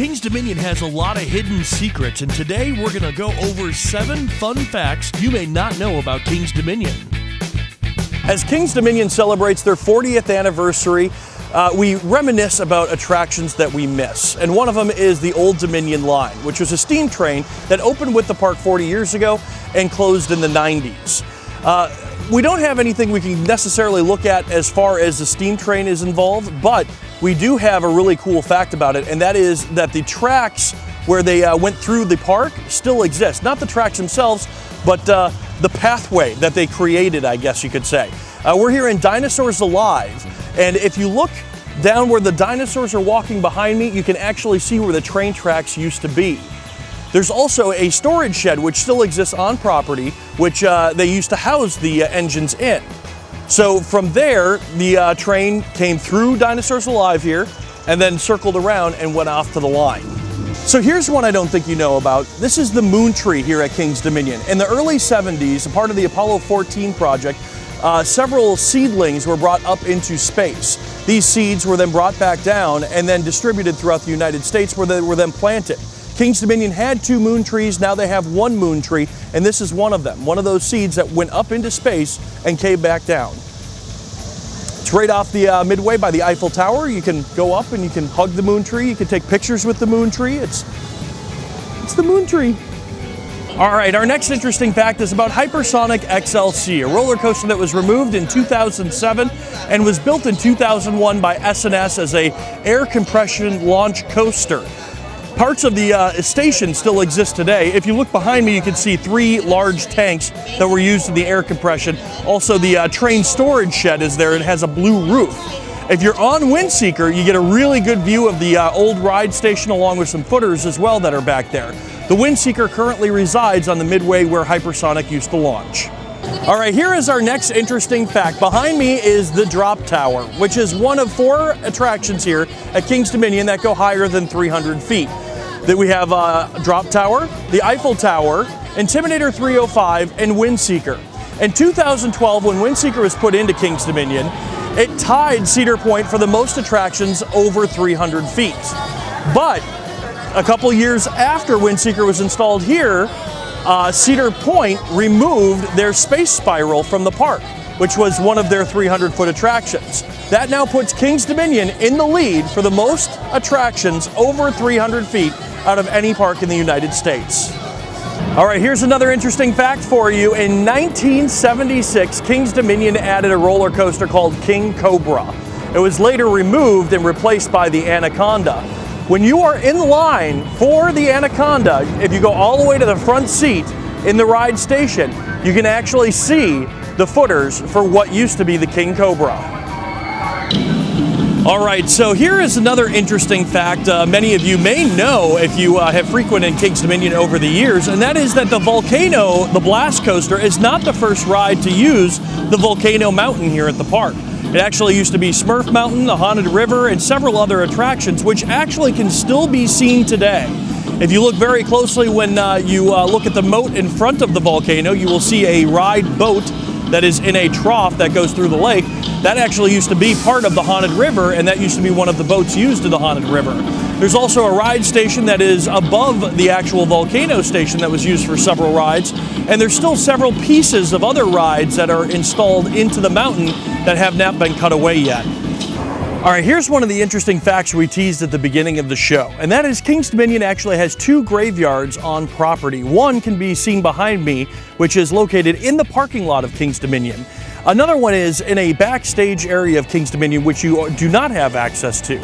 King's Dominion has a lot of hidden secrets, and today we're going to go over 7 fun facts you may not know about King's Dominion. As King's Dominion celebrates their 40th anniversary, we reminisce about attractions that we miss. And one of them is the Old Dominion line, which was a steam train that opened with the park 40 years ago and closed in the 90s. We don't have anything we can necessarily look at as far as the steam train is involved, but we do have a really cool fact about it, and that is that the tracks where they went through the park still exist. Not the tracks themselves, but the pathway that they created, I guess you could say. We're here in Dinosaurs Alive, and if you look down where the dinosaurs are walking behind me, you can actually see where the train tracks used to be. There's also a storage shed which still exists on property, which they used to house the engines in. So from there, the train came through Dinosaurs Alive here and then circled around and went off to the line. So here's one I don't think you know about. This is the moon tree here at King's Dominion. In the early 70s, a part of the Apollo 14 project, several seedlings were brought up into space. These seeds were then brought back down and then distributed throughout the United States, where they were then planted. King's Dominion had 2 moon trees, now they have 1 moon tree, and this is one of them. One of those seeds that went up into space and came back down. It's right off the midway by the Eiffel Tower. You can go up and you can hug the moon tree. You can take pictures with the moon tree. It's the moon tree. All right, our next interesting fact is about Hypersonic XLC, a roller coaster that was removed in 2007 and was built in 2001 by S&S as a air compression launch coaster. Parts of the station still exist today. If you look behind me, you can see 3 large tanks that were used in the air compression. Also, the train storage shed is there. It has a blue roof. If you're on Windseeker, you get a really good view of the old ride station along with some footers as well that are back there. The Windseeker currently resides on the midway where Hypersonic used to launch. All right, here is our next interesting fact. Behind me is the Drop Tower, which is one of 4 attractions here at King's Dominion that go higher than 300 feet. That we have Drop Tower, the Eiffel Tower, Intimidator 305, and Windseeker. In 2012, when Windseeker was put into King's Dominion, it tied Cedar Point for the most attractions over 300 feet. But a couple years after Windseeker was installed here, Cedar Point removed their space spiral from the park, which was one of their 300-foot attractions. That now puts King's Dominion in the lead for the most attractions over 300 feet out of any park in the United States. All right, here's another interesting fact for you. In 1976, King's Dominion added a roller coaster called King Cobra. It was later removed and replaced by the Anaconda. When you are in line for the Anaconda, if you go all the way to the front seat in the ride station, you can actually see the footers for what used to be the King Cobra. All right, so here is another interesting fact many of you may know if you have frequented King's Dominion over the years, and that is that the Volcano, the Blast Coaster, is not the first ride to use the Volcano Mountain here at the park. It actually used to be Smurf Mountain, the Haunted River, and several other attractions, which actually can still be seen today. If you look very closely when you look at the moat in front of the volcano, you will see a ride boat that is in a trough that goes through the lake. That actually used to be part of the Haunted River, and that used to be one of the boats used in the Haunted River. There's also a ride station that is above the actual volcano station that was used for several rides, and there's still several pieces of other rides that are installed into the mountain that have not been cut away yet. All right, here's one of the interesting facts we teased at the beginning of the show, and that is King's Dominion actually has 2 graveyards on property. One can be seen behind me, which is located in the parking lot of King's Dominion. Another one is in a backstage area of King's Dominion, which you do not have access to.